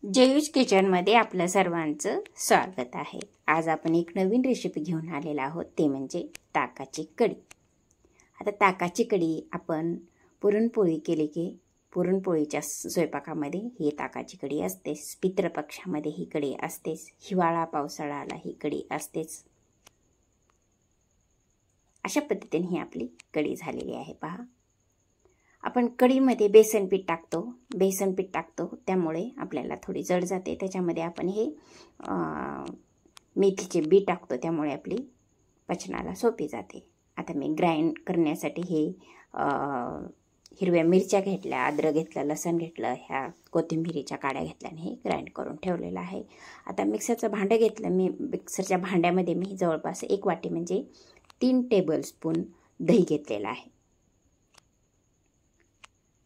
जयूज किचनमध्ये आपलं सर्वांचं स्वागत आहे। आज आपण एक नवीन रेसिपी घेऊन आलेला आहोत, ते म्हणजे ताकाची कढी। आता ताकाची कढी आपण पुरणपोळी केली की पुरणपोळीच्या स्वयंपाकामध्ये ही ताकाची कढी असतेच, पितृपक्षामध्ये ही कढी असतेच, हिवाळा पावसाळ्याला ही कढी असतेच। अशा पद्धतीने ही आपली कढी झालेली आहे। पहा, आपण कढीमध्ये बेसन पीठ टाकतो त्यामुळे आपल्याला थोडी जड जाते। त्याच्यामध्ये आपण हे मेथीचे बी टाकतो त्यामुळे आपली पचनाला सोपी जाते। आता मी ग्राइंड करण्यासाठी हे हिरव्या मिरच्या घेतल्या, अद्रक घेतलं, लसण घेतलं, ह्या कोथिंबीरीच्या काड्या घेतल्या आणि हे ग्राइंड करून ठेवलेलं आहे। आता मिक्सरचं भांडं घेतलं मी, मिक्सरच्या भांड्यामध्ये मी जवळपास 1 वाटी म्हणजे 3 टेबलस्पून दही घेतलेलं आहे।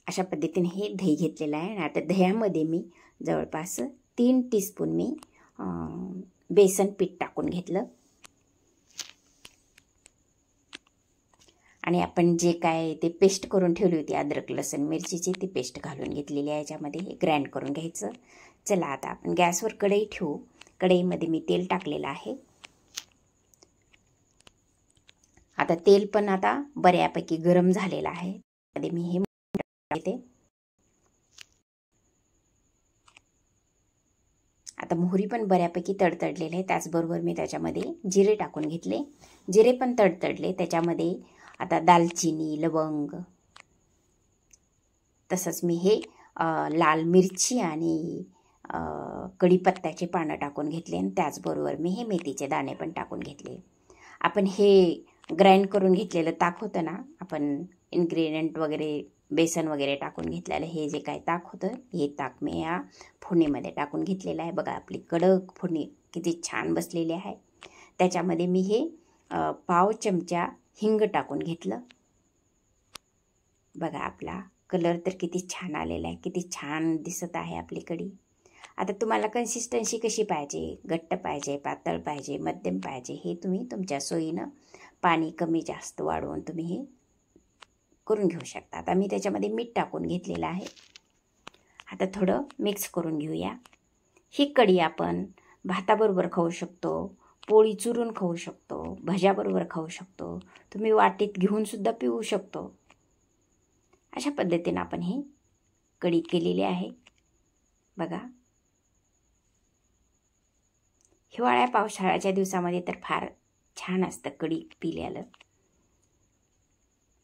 अशा पद्धतीने हे दही घेतलेलं आहे। आणि आता दह्यामध्ये मी जवळपास 3 टीस्पून मी बेसन पीठ टाकून घेतलं आणि आपण जे काय ते पेस्ट करून ठेवली होती अद्रक लसण मिरचीची, ती पेस्ट घालून घेतलेली आहे। याच्यामध्ये हे ग्राइंड करून घ्यायचं। चला आता आपण गॅसवर कढई ठेवू। कढईमध्ये मी तेल टाकलेलं आहे। आता तेल पण आता बऱ्यापैकी गरम झालेलं आहे। मध्ये मी हे आता मोहरी पण बऱ्यापैकी तडतडलेले आहे। त्याचबरोबर मी त्याच्यामध्ये जिरे टाकून घेतले, जिरे पण तडतडले। त्याच्यामध्ये आता दालचिनी, लवंग, तसंच मी हे लाल मिरची आणि कढीपत्त्याचे पानं टाकून घेतले आणि त्याचबरोबर मी हे मेथीचे दाणे पण टाकून घेतले। आपण हे ग्राइंड करून घेतलेलं ताक होतं ना, आपण इन्ग्रेडियंट वगैरे बेसन वगैरे टाकून घेतलेलं हे जे काय ताक होतं, हे ताक मी या फोडणीमध्ये टाकून घेतलेलं आहे। बघा आपली कडक फोडणी किती छान बसलेली आहे। त्याच्यामध्ये मी हे पाव चमचा हिंग टाकून घेतलं। बघा आपला कलर तर किती छान आलेला आहे, किती छान दिसत आहे आपली कढी। आता तुम्हाला कन्सिस्टन्सी कशी पाहिजे, घट्ट पाहिजे, पातळ पाहिजे, मध्यम पाहिजे, हे तुम्ही तुमच्या सोयीनं पाणी कमी जास्त वाढवून तुम्ही हे करून घेऊ शकता। आता मी त्याच्यामध्ये मीठ टाकून घेतलेलं आहे। आता थोडं मिक्स करून घेऊया। ही कढी आपण भाताबरोबर खाऊ शकतो, पोळी चुरून खाऊ शकतो, भज्याबरोबर खाऊ शकतो, तुम्ही वाटीत घेऊन सुद्धा पिऊ शकतो। अशा पद्धतीने आपण ही कढी केलेली आहे। बघा, हिवाळ्या पावसाळ्याच्या दिवसामध्ये तर फार छान असतं कढी पिल्यालं।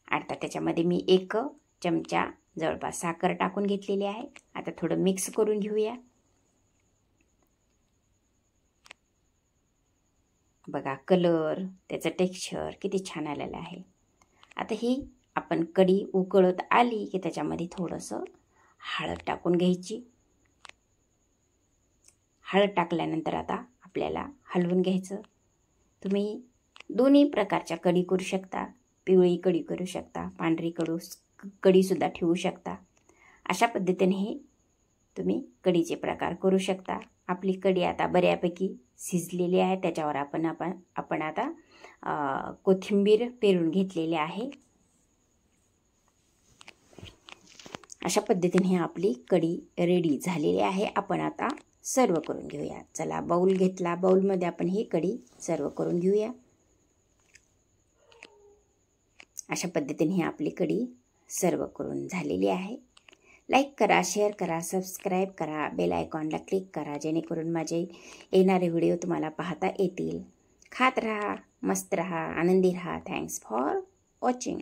आता त्याच्यामध्ये मी 1 चमचा जवळपास साखर टाकून घेतलेली आहे। आता थोडं मिक्स करून घेऊया। बघा कलर, त्याचं टेक्स्चर किती छान आलेलं आहे। आता ही आपण कढी उकळत आली की त्याच्यामध्ये थोडंसं हळद टाकून घ्यायची। हळद टाकल्यानंतर आता आपल्याला हलवून घ्यायचं। तुम्ही दोन्ही प्रकारच्या कढी करू शकता, पिवळी कढी करू शकता, पांढरी कढी सुद्धा ठेवू शकता। अशा पद्धतीने हे तुम्ही कढीचे प्रकार करू शकता। आपली कढी आता बऱ्यापैकी शिजलेली आहे। त्याच्यावर आपण आता कोथिंबीर पेरून घेतलेली आहे। अशा पद्धतीने आपली कढी रेडी झालेली आहे। आपण आता सर्व करून घेऊया। चला, बाउल घेतला, बाउलमध्ये आपण ही कढी सर्व करून घेऊया। अशा पद्धतीने ही आपली कढी सर्व करून झालेली आहे। लाईक करा, शेअर करा, सबस्क्राईब करा, बेल आयकॉनला क्लिक करा, जेणेकरून माझे येणारे व्हिडिओ तुम्हाला पाहता येतील। खात रहा, मस्त रहा, आनंदी रहा। Thanks for watching.